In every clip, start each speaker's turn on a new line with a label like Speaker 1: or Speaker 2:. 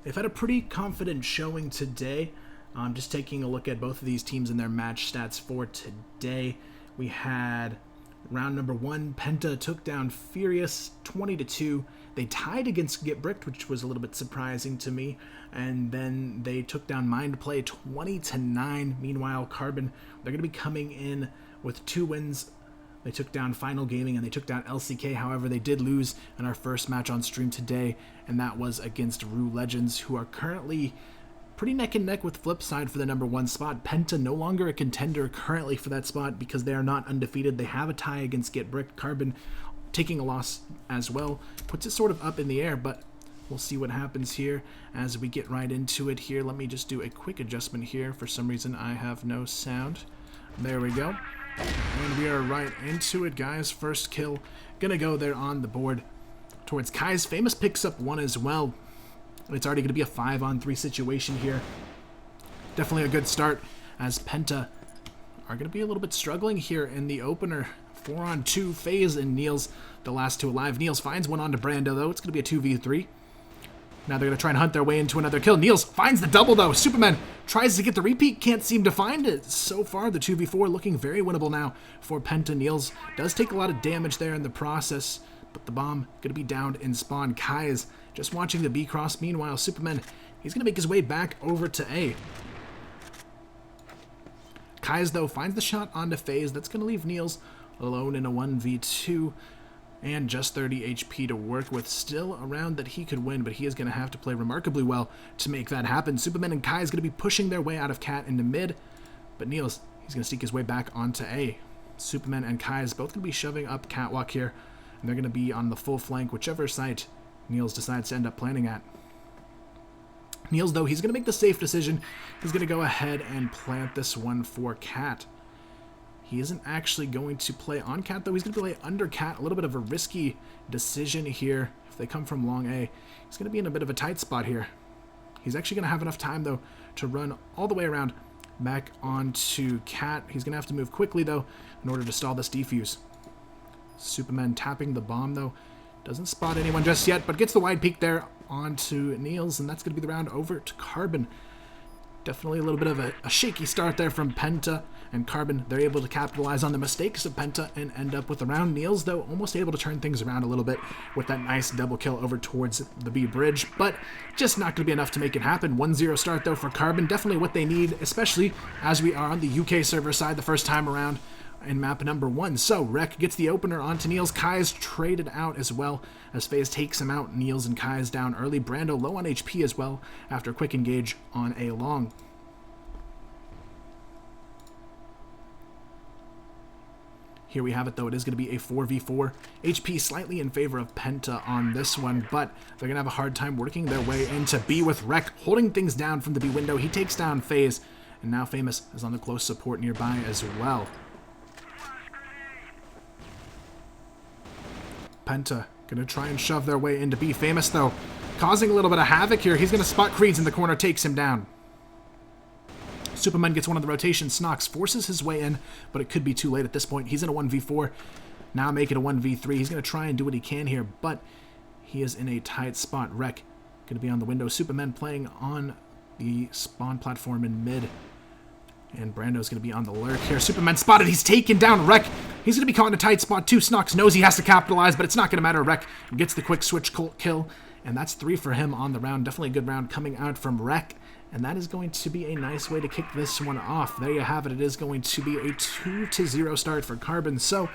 Speaker 1: They've had a pretty confident showing today. Just taking a look at both of these teams and their match stats for today. We had round number 1, Penta took down Furious 20-2. They tied against Get Bricked, which was a little bit surprising to me. And then they took down Mindplay 20-9. Meanwhile, Carbon, they're going to be coming in with 2 wins. They took down Final Gaming and they took down LCK. However, they did lose in our first match on stream today, and that was against Rue Legends, who are currently pretty neck and neck with Flipside for the number 1 spot. Penta no longer a contender currently for that spot because they are not undefeated. They have a tie against Get Bricked. Carbon taking a loss as well puts it sort of up in the air, but we'll see what happens here as we get right into it here. Let me just do a quick adjustment here. For some reason, I have no sound. There we go. And we are right into it, guys. First kill gonna go there on the board towards Kai's. Famous picks up 1 as well. It's already gonna be a 5-on-3 situation here. Definitely a good start, as Penta are gonna be a little bit struggling here in the opener. 4-on-2, Phaze and Niels, the last 2 alive. Niels finds one onto Brando, though. It's gonna be a 2v3. Now they're going to try and hunt their way into another kill. Niels finds the double, though. Superman tries to get the repeat. Can't seem to find it. So far, the 2v4 looking very winnable now for Penta. Niels does take a lot of damage there in the process, but the bomb going to be downed in spawn. Kai is just watching the B cross. Meanwhile, Superman, he's going to make his way back over to A. Kai's, though, finds the shot onto Phaze. That's going to leave Niels alone in a 1v2. And just 30 HP to work with. Still around that he could win, but he is going to have to play remarkably well to make that happen. Superman and Kai is going to be pushing their way out of Cat into mid, but Niels, he's going to sneak his way back onto A. Superman and Kai is both going to be shoving up Catwalk here, and they're going to be on the full flank, whichever site Niels decides to end up planning at. Niels, though, he's going to make the safe decision. He's going to go ahead and plant this one for Cat. He isn't actually going to play on Cat, though. He's going to play under Cat. A little bit of a risky decision here. If they come from long A, he's going to be in a bit of a tight spot here. He's actually going to have enough time, though, to run all the way around back onto Cat. He's going to have to move quickly, though, in order to stall this defuse. Superman tapping the bomb, though. Doesn't spot anyone just yet, but gets the wide peek there onto Niels, and that's going to be the round over to Carbon. Definitely a little bit of a shaky start there from Penta and Carbon. They're able to capitalize on the mistakes of Penta and end up with a round. Niels, though, almost able to turn things around a little bit with that nice double kill over towards the B bridge, but just not going to be enough to make it happen. 1-0 start, though, for Carbon. Definitely what they need, especially as we are on the UK server side the first time around in map number 1. So, Rek gets the opener onto Niels. Kai's traded out as well as Phaze takes him out. Niels and Kai's down early. Brando low on HP as well after a quick engage on A long. Here we have it, though. It is going to be a 4v4. HP slightly in favor of Penta on this one, but they're going to have a hard time working their way into B with Rek holding things down from the B window. He takes down Phaze, and now Famous is on the close support nearby as well. Penta going to try and shove their way into B. Famous, though, causing a little bit of havoc here. He's going to spot Creeds in the corner, takes him down. Superman gets one of the rotations. SNOX forces his way in, but it could be too late at this point. He's in a 1v4. Now make it a 1v3. He's going to try and do what he can here, but he is in a tight spot. Rek going to be on the window. Superman playing on the spawn platform in mid. And Brando's going to be on the lurk here. Superman spotted. He's taken down Rek. He's going to be caught in a tight spot too. SNOX knows he has to capitalize, but it's not going to matter. Rek gets the quick switch kill, and that's 3 for him on the round. Definitely a good round coming out from Rek. And that is going to be a nice way to kick this one off. There you have it. It is going to be a 2-0 start for Carbon. So,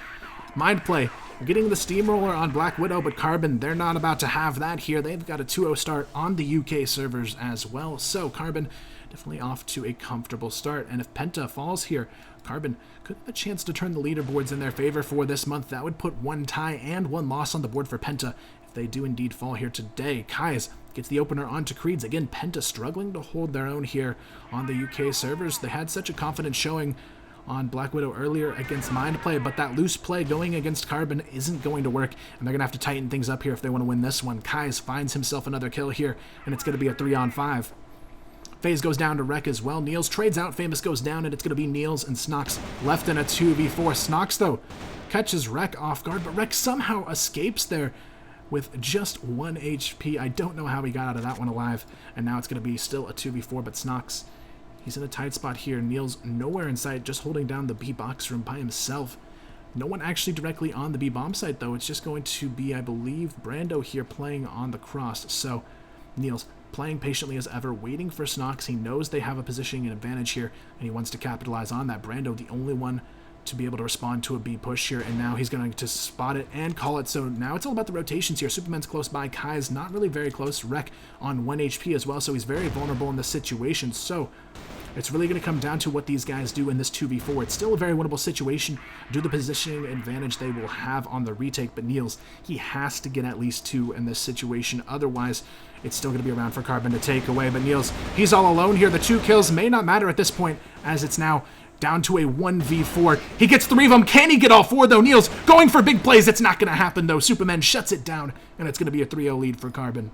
Speaker 1: Mindplay getting the steamroller on Black Widow, but Carbon, they're not about to have that here. They've got a 2-0 start on the UK servers as well. So, Carbon definitely off to a comfortable start. And if Penta falls here, Carbon could have a chance to turn the leaderboards in their favor for this month. That would put 1 tie and 1 loss on the board for Penta if they do indeed fall here today. Kai's gets the opener onto Creeds. Again, Penta struggling to hold their own here on the UK servers. They had such a confident showing on Black Widow earlier against Mindplay, but that loose play going against Carbon isn't going to work, and they're going to have to tighten things up here if they want to win this one. Kai's finds himself another kill here, and it's going to be a 3-on-5. Phaze goes down to Rek as well. Niels trades out. Famous goes down, and it's going to be Niels and SNOX left in a 2v4. SNOX, though, catches Rek off guard, but Rek somehow escapes there with just 1 HP. I don't know how he got out of that one alive, and now it's going to be still a 2v4, but SNOX, he's in a tight spot here. Neil's nowhere in sight, just holding down the B box room by himself. No one actually directly on the B bomb site, though. It's just going to be, I believe, Brando here playing on the cross. So Neil's playing patiently as ever, waiting for SNOX. He knows they have a positioning advantage here, and he wants to capitalize on that. Brando, the only one to be able to respond to a B push here, and now he's going to spot it and call it. So now it's all about the rotations here. Superman's close by. Kai's not really very close. Wreck on 1 HP as well, so he's very vulnerable in this situation. So it's really going to come down to what these guys do in this 2v4. It's still a very winnable situation due to the positioning advantage they will have on the retake, but Niels, he has to get at least 2 in this situation. Otherwise, it's still going to be around for Carbon to take away. But Niels, he's all alone here. The 2 kills may not matter at this point, as it's now down to a 1v4. He gets 3 of them. Can he get all 4, though? Niels going for big plays. It's not going to happen, though. Superman shuts it down, and it's going to be a 3-0 lead for Carbon.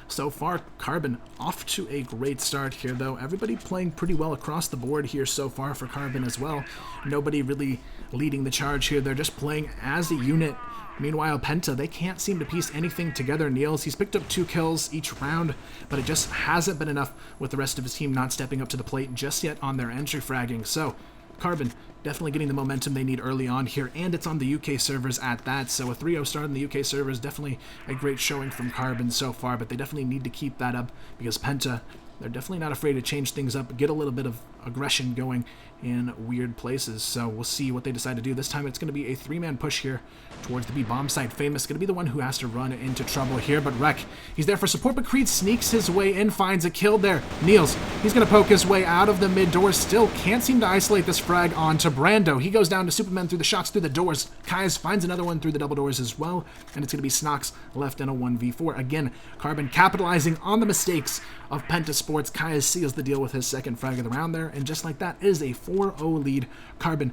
Speaker 1: So far, Carbon off to a great start here, though. Everybody playing pretty well across the board here so far for Carbon as well. Nobody really leading the charge here. They're just playing as a unit. Meanwhile, Penta, they can't seem to piece anything together. Niels, he's picked up 2 kills each round, but it just hasn't been enough with the rest of his team not stepping up to the plate just yet on their entry fragging. So Carbon definitely getting the momentum they need early on here, and it's on the UK servers at that. So a 3-0 start on the UK servers, definitely a great showing from Carbon so far, but they definitely need to keep that up because Penta, they're definitely not afraid to change things up, get a little bit of aggression going in weird places. So we'll see what they decide to do. This time it's going to be a 3-man push here towards the B bomb site. Famous going to be the one who has to run into trouble here, but Wreck, he's there for support, but Creed sneaks his way in, finds a kill there. Niels, he's going to poke his way out of the mid doors, still can't seem to isolate this frag onto Brando. He goes down to Superman through the shots through the doors. Kai's finds another one through the double doors as well, and it's going to be SNOX left in a 1v4. Again, Carbon capitalizing on the mistakes of Penta Sports. Kai seals the deal with his second frag of the round there, and just like that is a 4-0 lead. Carbon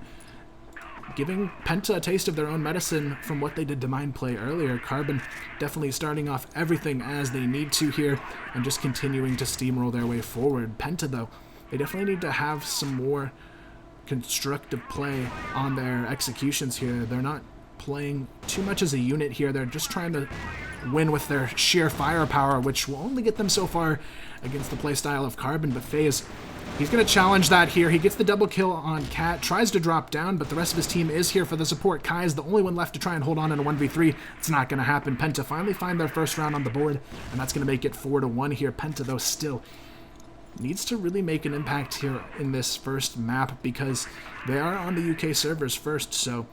Speaker 1: giving Penta a taste of their own medicine from what they did to mind play earlier. Carbon definitely starting off everything as they need to here and just continuing to steamroll their way forward. Penta, though, they definitely need to have some more constructive play on their executions here. They're not playing too much as a unit here. They're just trying to win with their sheer firepower, which will only get them so far against the playstyle of Carbon. But Phaze, he's going to challenge that here. He gets the double kill on Cat, tries to drop down, but the rest of his team is here for the support. Kai is the only one left to try and hold on in a 1v3. It's not going to happen. Penta finally find their first round on the board, and that's going to make it 4-1 here. Penta, though, still needs to really make an impact here in this first map because they are on the UK servers first, so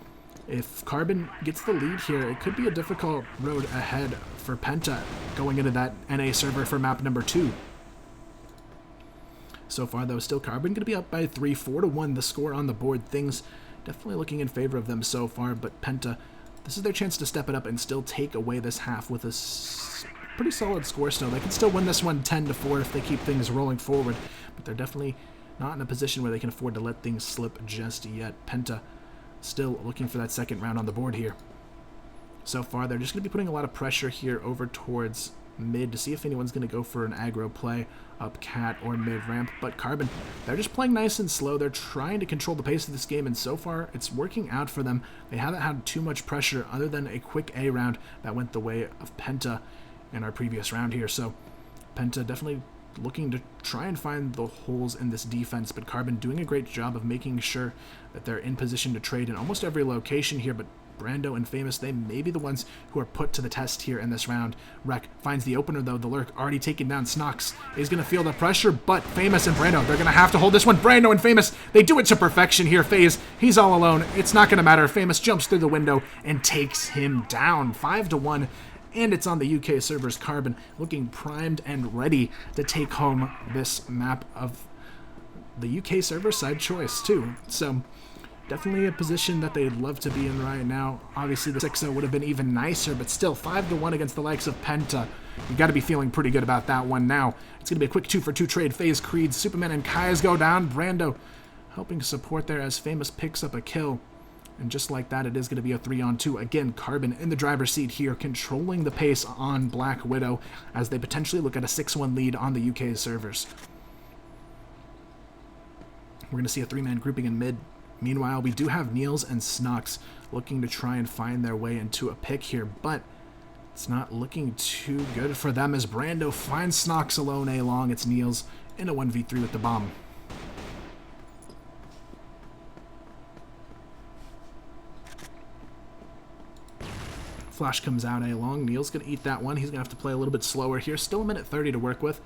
Speaker 1: if Carbon gets the lead here, it could be a difficult road ahead for Penta going into that NA server for map number 2. So far, though, still Carbon going to be up by 3, 4-1 the score on the board. Things definitely looking in favor of them so far, but Penta, this is their chance to step it up and still take away this half with a pretty solid score still. They can still win this one 10-4 if they keep things rolling forward, but they're definitely not in a position where they can afford to let things slip just yet. Penta still looking for that second round on the board here. So far, they're just going to be putting a lot of pressure here over towards mid to see if anyone's going to go for an aggro play up cat or mid ramp, but Carbon, they're just playing nice and slow. They're trying to control the pace of this game, and so far it's working out for them. They haven't had too much pressure other than a quick A round that went the way of Penta in our previous round here. So Penta definitely looking to try and find the holes in this defense, but Carbon doing a great job of making sure that they're in position to trade in almost every location here, but Brando and Famous, they may be the ones who are put to the test here in this round. Wreck finds the opener, though. The Lurk already taken down. SNOX is going to feel the pressure, but Famous and Brando, they're going to have to hold this one. Brando and Famous, they do it to perfection here. Phaze, he's all alone. It's not going to matter. Famous jumps through the window and takes him down. 5-1. And it's on the UK servers. Carbon looking primed and ready to take home this map of the UK server side choice, too. So definitely a position that they'd love to be in right now. Obviously, the 6-0 would have been even nicer, but still 5-1 against the likes of Penta. You got to be feeling pretty good about that one now. It's going to be a quick 2-for-2 trade. Phaze, Creed, Superman, and Kai's go down. Brando helping support there as Famous picks up a kill. And just like that, it is going to be a 3-on-2. Again, Carbon in the driver's seat here, controlling the pace on Black Widow as they potentially look at a 6-1 lead on the UK servers. We're going to see a 3-man grouping in mid. Meanwhile, we do have Niels and SNOX looking to try and find their way into a pick here, but it's not looking too good for them as Brando finds SNOX alone A-long. It's Niels in a 1v3 with the bomb. Flash comes out A-long. Niels going to eat that one. He's going to have to play a little bit slower here. Still a minute 30 to work with.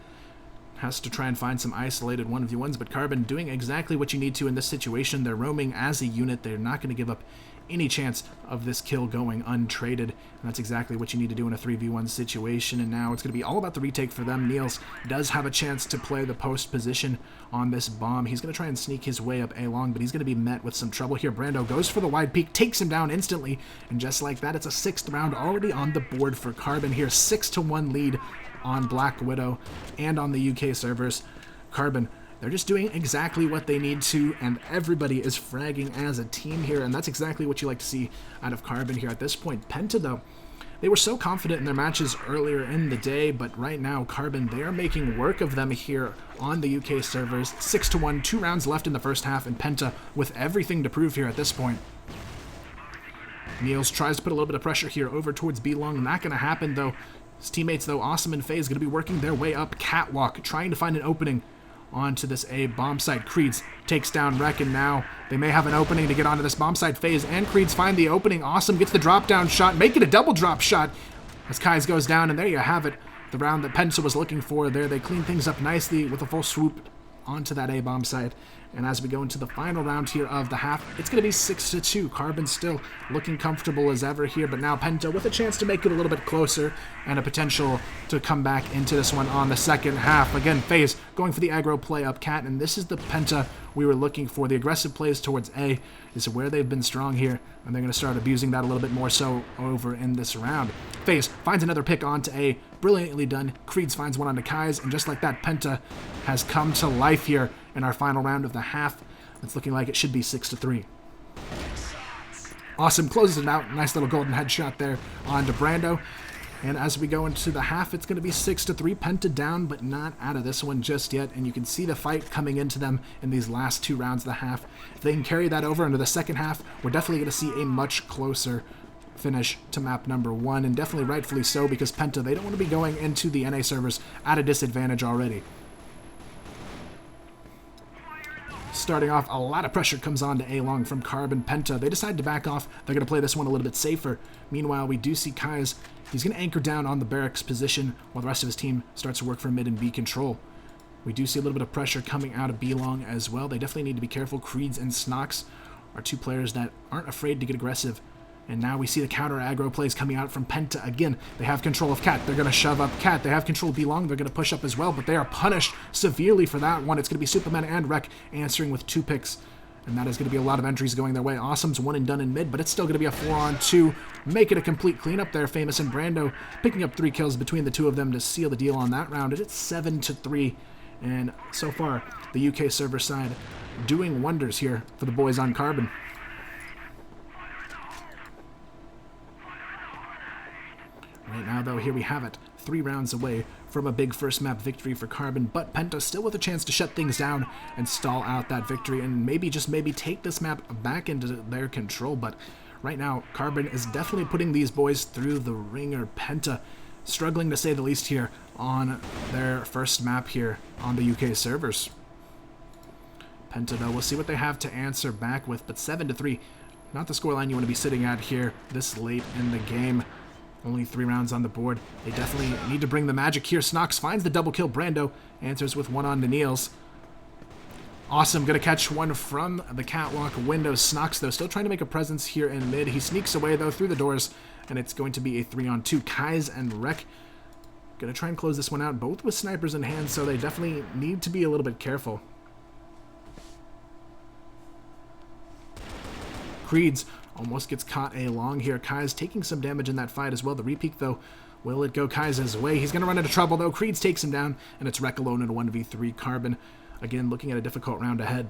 Speaker 1: Has to try and find some isolated 1v1s, but Carbon doing exactly what you need to in this situation. They're roaming as a unit. They're not going to give up any chance of this kill going untraded, and that's exactly what you need to do in a 3v1 situation. And now it's going to be all about the retake for them. Niels does have a chance to play the post position on this bomb. He's going to try and sneak his way up A-long, but he's going to be met with some trouble here. Brando goes for the wide peek, takes him down instantly, and just like that, it's a 6th round already on the board for Carbon here. 6-1 lead on Black Widow and on the UK servers. Carbon, they're just doing exactly what they need to, and everybody is fragging as a team here, and that's exactly what you like to see out of Carbon here at this point. Penta, though, they were so confident in their matches earlier in the day, but right now, Carbon, they are making work of them here on the UK servers. 6-1, 2 rounds left in the first half, and Penta with everything to prove here at this point. Niels tries to put a little bit of pressure here over towards B-Long. Not going to happen, though. His teammates, though, Awesome and Phaze, going to be working their way up catwalk, trying to find an opening onto this A bomb site. Creeds takes down Wreck, and now they may have an opening to get onto this bomb site. Phaze and Creeds find the opening. Awesome gets the drop down shot, make it a double drop shot as Kai's goes down, and there you have it. The round that Penta was looking for there. They clean things up nicely with a full swoop onto that A bomb site. And as we go into the final round here of the half, it's going to be 6-2. Carbon still looking comfortable as ever here, but now Penta with a chance to make it a little bit closer and a potential to come back into this one on the second half. Again, Phaze going for the aggro play up cat, and this is the Penta we were looking for. The aggressive plays towards A is where they've been strong here, and they're going to start abusing that a little bit more so over in this round. Phaze finds another pick onto A. Brilliantly done. Creeds finds one onto Kai's, and just like that, Penta has come to life here in our final round of the half. It's looking like it should be 6-3. Awesome closes it out. Nice little golden headshot there onto Brando. And as we go into the half, it's going to be 6-3. Penta down, but not out of this one just yet. And you can see the fight coming into them in these last 2 rounds of the half. If they can carry that over into the second half, we're definitely going to see a much closer finish to map number 1. And definitely rightfully so, because Penta, they don't want to be going into the NA servers at a disadvantage already. Starting off, a lot of pressure comes on to A-long from Carbon. Penta, they decide to back off. They're going to play this one a little bit safer. Meanwhile, we do see Kai's. He's going to anchor down on the barracks position while the rest of his team starts to work for mid and B control. We do see a little bit of pressure coming out of B-long as well. They definitely need to be careful. Creeds and SNOX are 2 players that aren't afraid to get aggressive. And now we see the counter aggro plays coming out from Penta. Again, they have control of Cat. They're going to shove up Cat. They have control of B-long. They're going to push up as well, but they are punished severely for that one. It's going to be Superman and Wreck answering with 2 picks. And that is going to be a lot of entries going their way. Awesome's 1 and done in mid, but it's still going to be a 4-on-2. Make it a complete cleanup there. Famous and Brando picking up 3 kills between the 2 of them to seal the deal on that round. And it's 7-3. And so far, the UK server side doing wonders here for the boys on Carbon. Right now, though, here we have it. 3 rounds away from a big first map victory for Carbon, but Penta still with a chance to shut things down and stall out that victory and maybe, just maybe, take this map back into their control. But right now, Carbon is definitely putting these boys through the ringer. Penta struggling, to say the least, here on their first map here on the UK servers. Penta, though, we'll see what they have to answer back with, but 7-3, not the scoreline you want to be sitting at here this late in the game. Only 3 rounds on the board. They definitely need to bring the magic here. SNOX finds the double kill. Brando answers with 1 on to Niels. Awesome, gonna catch one from the catwalk window. SNOX, though, still trying to make a presence here in mid. He sneaks away, though, through the doors, and it's going to be a 3-on-2. Kai's and Wreck gonna try and close this one out, both with snipers in hand, so they definitely need to be a little bit careful. Creeds almost gets caught A-long here. Kai's taking some damage in that fight as well. The repeat, though, will it go Kai's way? He's going to run into trouble, though. Creeds takes him down, and it's Wreck alone in a 1v3. Carbon, again, looking at a difficult round ahead.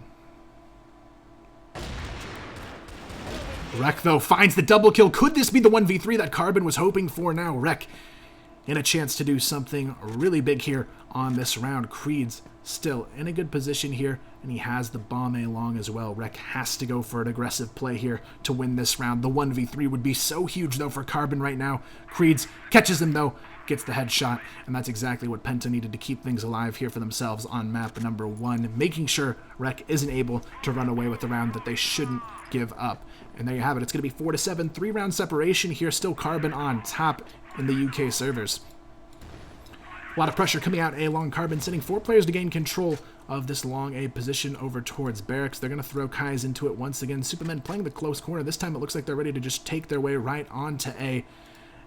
Speaker 1: Wreck, though, finds the double kill. Could this be the 1v3 that Carbon was hoping for now? Wreck in a chance to do something really big here on this round. Creeds still in a good position here, and he has the bomb A long as well. Rek has to go for an aggressive play here to win this round. The 1v3 would be so huge, though, for Carbon right now. Creeds catches him, though, gets the headshot, and that's exactly what Penta needed to keep things alive here for themselves on map number 1, making sure Rek isn't able to run away with the round that they shouldn't give up. And there you have it. It's going to be 4-7, 3-round separation here. Still Carbon on top in the UK servers. A lot of pressure coming out A long. Carbon sending 4 players to gain control of this long A position over towards barracks. They're going to throw Kai's into it once again. Supermen playing the close corner. This time it looks like they're ready to just take their way right onto A.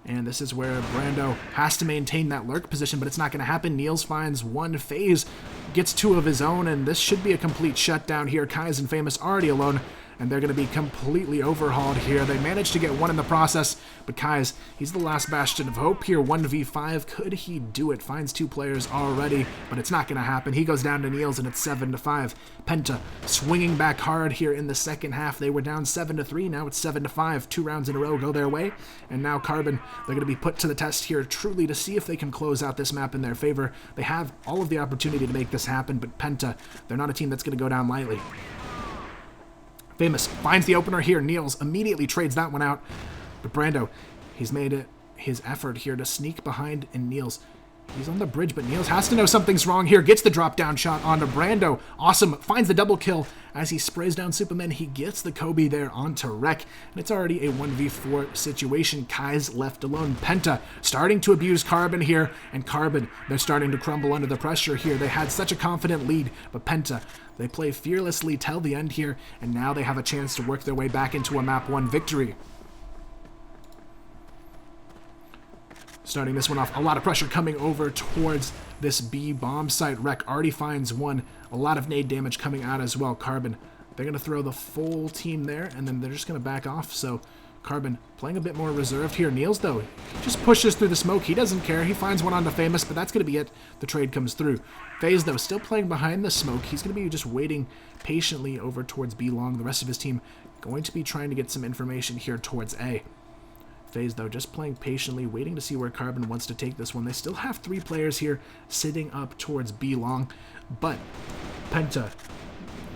Speaker 1: And this is where Brando has to maintain that lurk position, but it's not going to happen. Niels finds one. Phaze gets 2 of his own, and this should be a complete shutdown here. Kai's and Famous already alone, and they're going to be completely overhauled here. They managed to get 1 in the process, but Kai's, he's the last bastion of hope here. 1v5, could he do it? Finds 2 players already, but it's not going to happen. He goes down to Niels, and it's 7-5. Penta swinging back hard here in the second half. They were down 7-3, now it's 7-5. 2 rounds in a row go their way, and now Carbon, they're going to be put to the test here truly to see if they can close out this map in their favor. They have all of the opportunity to make this happen, but Penta, they're not a team that's going to go down lightly. Famous finds the opener here. Niels immediately trades that one out. But Brando, he's made it his effort here to sneak behind, and Niels, he's on the bridge, but Niels has to know something's wrong here. Gets the drop-down shot onto Brando. Awesome. Finds the double kill. As he sprays down Superman, he gets the Kobe there onto Rek, and it's already a 1v4 situation. Kai's left alone. Penta starting to abuse Carbon here, and Carbon, they're starting to crumble under the pressure here. They had such a confident lead, but Penta, they play fearlessly till the end here, and now they have a chance to work their way back into a map 1 victory. Starting this one off, a lot of pressure coming over towards this B bomb site. Rek already finds 1. A lot of nade damage coming out as well. Carbon, they're going to throw the full team there, and then they're just going to back off. So Carbon playing a bit more reserved here. Niels, though, he just pushes through the smoke. He doesn't care. He finds 1 onto Famous, but that's going to be it. The trade comes through. Phaze, though, still playing behind the smoke. He's going to be just waiting patiently over towards B long. The rest of his team going to be trying to get some information here towards A. Phaze, though, just playing patiently, waiting to see where Carbon wants to take this one. They still have 3 players here sitting up towards B long, but Penta,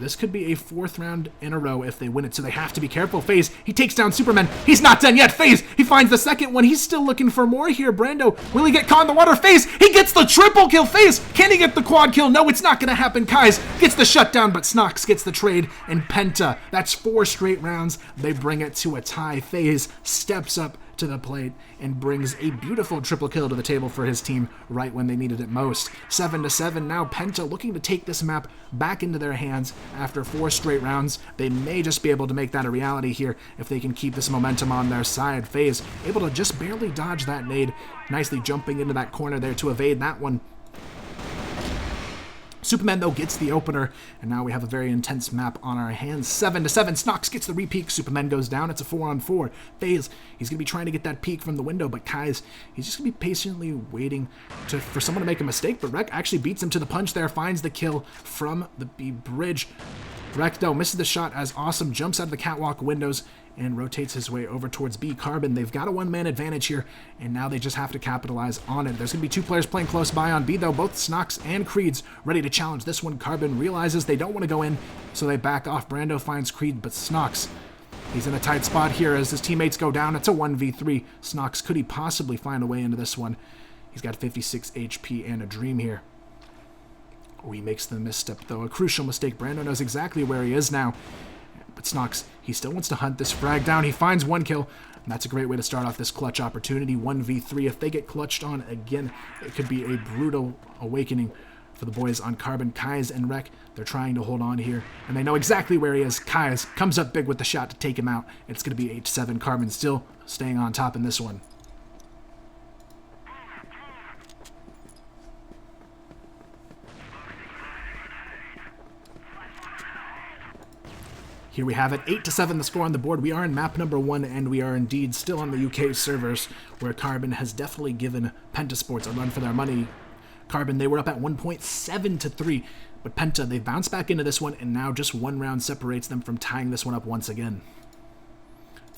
Speaker 1: this could be a 4th round in a row if they win it, so they have to be careful. Phaze, he takes down Superman. He's not done yet. Phaze, he finds the second one. He's still looking for more here. Brando, will he get caught in the water? Phaze, he gets the triple kill. Phaze, can he get the quad kill? No, it's not going to happen. Kai's gets the shutdown, but SNOX gets the trade, and Penta, that's 4 straight rounds. They bring it to a tie. Phaze steps up to the plate and brings a beautiful triple kill to the table for his team right when they needed it most. 7-7. Now Penta looking to take this map back into their hands after 4 straight rounds. They may just be able to make that a reality here if they can keep this momentum on their side. Phaze able to just barely dodge that nade, nicely jumping into that corner there to evade that one. Superman, though, gets the opener, and now we have a very intense map on our hands. 7-7. SNOX gets the repeak. Superman goes down. It's a 4-on-4. Phaze, he's going to be trying to get that peek from the window, but Kai's, he's just going to be patiently waiting for someone to make a mistake, but Rek actually beats him to the punch there, finds the kill from the B bridge. Rek, though, misses the shot as Awesome jumps out of the catwalk windows and rotates his way over towards B. Carbon, they've got a 1-man advantage here, and now they just have to capitalize on it. There's going to be 2 players playing close by on B, though. Both SNOX and Creed's ready to challenge this one. Carbon realizes they don't want to go in, so they back off. Brando finds Creed, but SNOX, he's in a tight spot here as his teammates go down. It's a 1v3. SNOX, could he possibly find a way into this one? He's got 56 HP and a dream here. Oh, he makes the misstep, though. A crucial mistake. Brando knows exactly where he is now. But SNOX, he still wants to hunt this frag down. He finds 1 kill, and that's a great way to start off this clutch opportunity. 1v3. If they get clutched on again, it could be a brutal awakening for the boys on Carbon. Kai's and Rek, they're trying to hold on here, and they know exactly where he is. Kai's comes up big with the shot to take him out. It's going to be 8-7. Carbon still staying on top in this one. Here we have it, 8-7 the score on the board. We are in map number 1, and we are indeed still on the UK servers, where Carbon has definitely given Pentasports a run for their money. Carbon, they were up at 1.7-3, but Penta, they bounced back into this one, and now just 1 round separates them from tying this one up once again.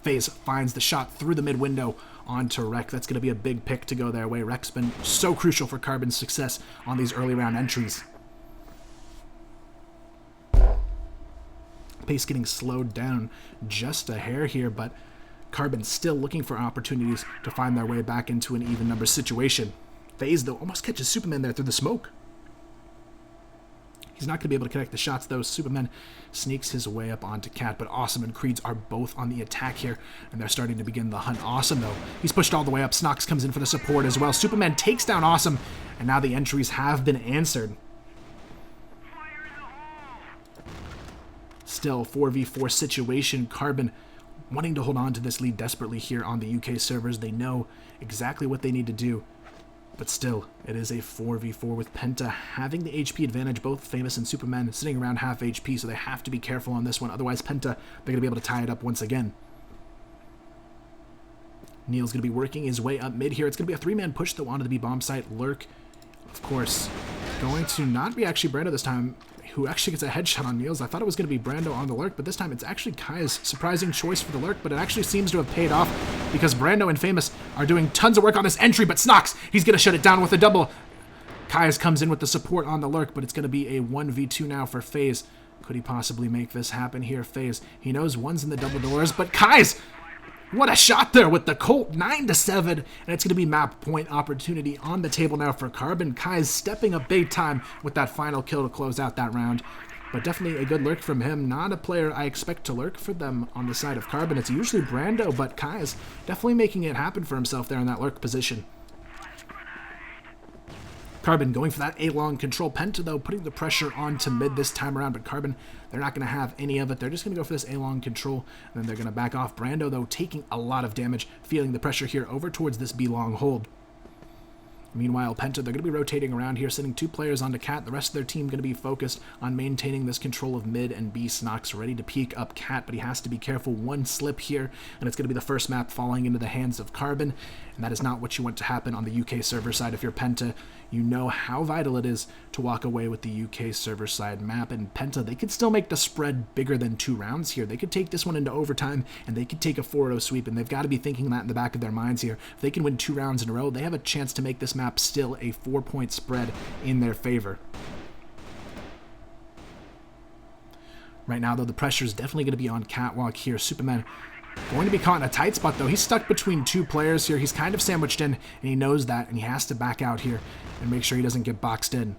Speaker 1: Phaze finds the shot through the mid-window onto Rek. That's going to be a big pick to go their way. Rek's been so crucial for Carbon's success on these early round entries. Pace getting slowed down just a hair here, but Carbon still looking for opportunities to find their way back into an even number situation. Phaze, though, almost catches Superman there through the smoke. He's not going to be able to connect the shots, though. Superman sneaks his way up onto Cat, but Awesome and Creeds are both on the attack here, and they're starting to begin the hunt. Awesome, though, he's pushed all the way up. SNOX comes in for the support as well. Superman takes down Awesome, and now the entries have been answered. Still, 4v4 situation. Carbon wanting to hold on to this lead desperately here on the UK servers. They know exactly what they need to do. But still, it is a 4v4 with Penta having the HP advantage. Both Famous and Superman sitting around half HP, so they have to be careful on this one. Otherwise, Penta, they're going to be able to tie it up once again. Neil's going to be working his way up mid here. It's going to be a 3-man push, though, onto the B bomb site. Lurk, of course, going to not be actually Brando this time, who actually gets a headshot on Niels. I thought it was going to be Brando on the Lurk, but this time it's actually Kai's surprising choice for the Lurk, but it actually seems to have paid off because Brando and Famous are doing tons of work on this entry, but SNOX, he's going to shut it down with a double. Kai's comes in with the support on the Lurk, but it's going to be a 1v2 now for Phaze. Could he possibly make this happen here? Phaze, he knows one's in the double doors, but Kai's, what a shot there with the Colt, 9-7, and it's going to be map point opportunity on the table now for Carbon. Kai's stepping up big time with that final kill to close out that round, but definitely a good lurk from him. Not a player I expect to lurk for them on the side of Carbon. It's usually Brando, but Kai's definitely making it happen for himself there in that lurk position. Carbon going for that A-long control. Penta, though, putting the pressure onto mid this time around, but Carbon, they're not going to have any of it. They're just going to go for this A-long control, and then they're going to back off. Brando, though, taking a lot of damage, feeling the pressure here over towards this B-long hold. Meanwhile, Penta, they're going to be rotating around here, sending 2 players onto Cat. The rest of their team going to be focused on maintaining this control of mid, and B SNOX ready to peek up Cat, but he has to be careful. One slip here, and it's going to be the first map falling into the hands of Carbon, and that is not what you want to happen on the UK server side. If you're Penta, you know how vital it is to walk away with the UK server side map, and Penta, they could still make the spread bigger than 2 rounds here. They could take this one into overtime, and they could take a 4-0 sweep, and they've got to be thinking that in the back of their minds here. If they can win 2 rounds in a row, they have a chance to make this map still a 4-point spread in their favor. Right now, though, the pressure is definitely going to be on Catwalk here. Superman going to be caught in a tight spot, though. He's stuck between 2 players here. He's kind of sandwiched in, and he knows that, and he has to back out here and make sure he doesn't get boxed in.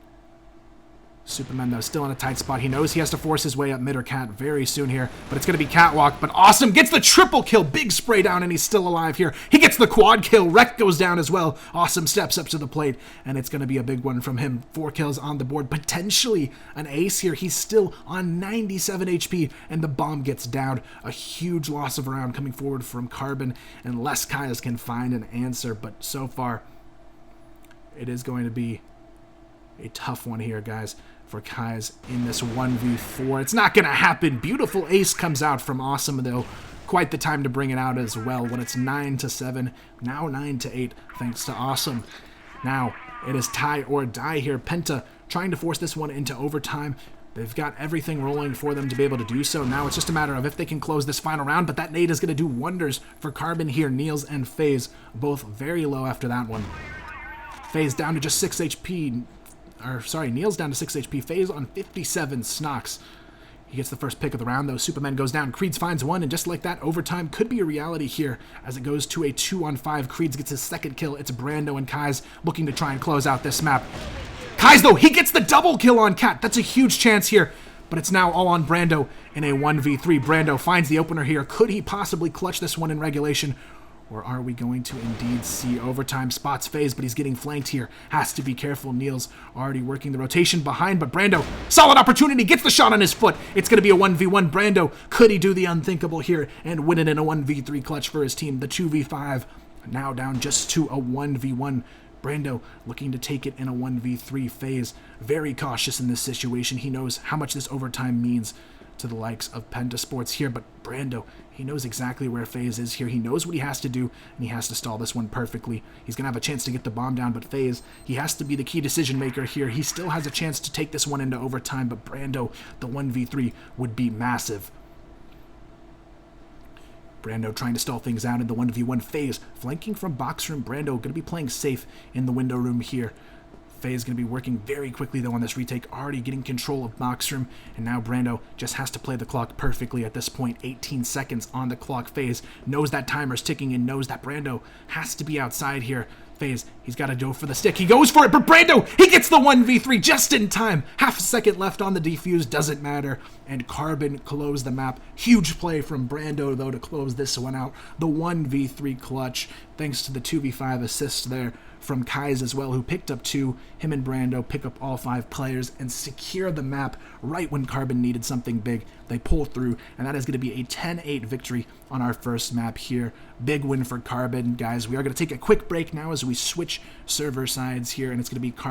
Speaker 1: Superman, though, still in a tight spot. He knows he has to force his way up mid or Cat very soon here, but it's going to be Catwalk. But Awesome gets the triple kill. Big spray down, and he's still alive here. He gets the quad kill. Wreck goes down as well. Awesome steps up to the plate, and it's going to be a big one from him. 4 kills on the board. Potentially an ace here. He's still on 97 HP, and the bomb gets down. A huge loss of a round coming forward from Carbon, unless Kai's can find an answer. But so far, it is going to be a tough one here, guys, for Kai's in this 1v4. It's not going to happen. Beautiful ace comes out from Awesome, though. Quite the time to bring it out as well when it's 9-7, now 9-8, thanks to Awesome. Now, it is tie or die here. Penta trying to force this one into overtime. They've got everything rolling for them to be able to do so. Now it's just a matter of if they can close this final round, but that nade is going to do wonders for Carbon here. Niels and Phaze both very low after that one. Phaze down to just 6 HP. Niels down to 6 HP. Phaze on 57. SNOX, he gets the first pick of the round, though. Superman goes down. Creeds finds one, and just like that, overtime could be a reality here as it goes to a 2-on-5. Creeds gets his second kill. It's Brando and Kai's looking to try and close out this map. Kai's, though, he gets the double kill on Cat. That's a huge chance here, but it's now all on Brando in a 1v3. Brando finds the opener here. Could he possibly clutch this one in regulation? Or are we going to indeed see overtime? Spots Phaze, but he's getting flanked here. Has to be careful. Niels already working the rotation behind, but Brando, solid opportunity, gets the shot on his foot. It's going to be a 1v1. Brando, could he do the unthinkable here and win it in a 1v3 clutch for his team? The 2v5 now down just to a 1v1. Brando looking to take it in a 1v3. Phaze very cautious in this situation. He knows how much this overtime means to the likes of Penta Sports here, but Brando, he knows exactly where Phaze is here. He knows what he has to do, and he has to stall this one perfectly. He's going to have a chance to get the bomb down, but Phaze, he has to be the key decision maker here. He still has a chance to take this one into overtime, but Brando, the 1v3 would be massive. Brando trying to stall things out in the 1v1. Phaze flanking from box room. Brando going to be playing safe in the window room here. Phaze is going to be working very quickly, though, on this retake, already getting control of box room, and now Brando just has to play the clock perfectly at this point. 18 seconds on the clock. Phaze knows that timer's ticking and knows that Brando has to be outside here. Phaze, he's got to go for the stick. He goes for it, but Brando, he gets the 1v3 just in time. Half a second left on the defuse, doesn't matter. And Carbon closed the map. Huge play from Brando, though, to close this one out. The 1v3 clutch, thanks to the 2v5 assist there from Kai's as well, who picked up 2. Him and Brando pick up all 5 players and secure the map right when Carbon needed something big. They pull through, and that is going to be a 10-8 victory on our first map here. Big win for Carbon, guys. We are going to take a quick break now as we switch server sides here, and it's going to be Carbon